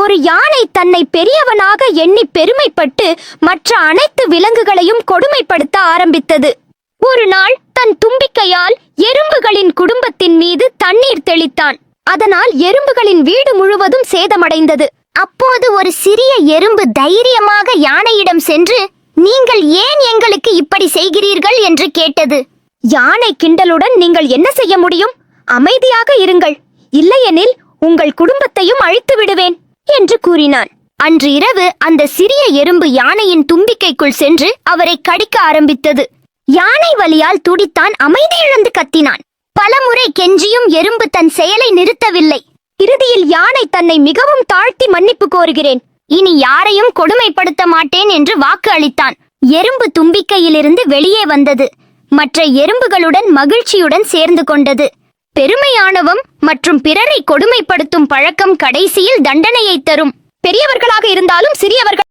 ஒரு யானை தன்னை பெரியவனாக எண்ணி பெருமைப்பட்டு மற்ற அனைத்து விலங்குகளையும் கொடுமைப்படுத்த ஆரம்பித்தது. ஒரு நாள் தன் தும்பிக்கையால் எறும்புகளின் குடும்பத்தின் மீது தண்ணீர் தெளித்தான். அதனால் எறும்புகளின் வீடு முழுவதும் சேதமடைந்தது. அப்போது ஒரு சிறிய எறும்பு தைரியமாக யானையிடம் சென்று, நீங்கள் ஏன் எங்களுக்கு இப்படி செய்கிறீர்கள் என்று கேட்டது. யானை கிண்டலுடன், நீங்கள் என்ன செய்ய முடியும்? அமைதியாக இருங்கள், இல்லையெனில் உங்கள் குடும்பத்தையும் அழித்து விடுவேன் என்று கூறினான். அன்று இரவு அந்த சிறிய எறும்பு யானையின் தும்பிக்கைக்குள் சென்று அவரை கடிக்க ஆரம்பித்தது. யானை வலியால் துடித்தான், அமைதி இழந்து கத்தினான். பலமுறை கெஞ்சியும் எறும்பு தன் செயலை நிறுத்தவில்லை. இறுதியில் யானை தன்னை மிகவும் தாழ்த்தி மன்னிப்பு கோருகிறேன், இனி யாரையும் கொடுமைப்படுத்த மாட்டேன் என்று வாக்கு அளித்தான். எறும்பு தும்பிக்கையிலிருந்து வெளியே வந்தது. மற்ற எறும்புகளுடன் மகிழ்ச்சியுடன் சேர்ந்து கொண்டது. பெருமையானவம் மற்றும் பிறரை கொடுமைப்படுத்தும் பழக்கம் கடைசியில் தண்டனையை தரும். பெரியவர்களாக இருந்தாலும் சிறியவர்கள்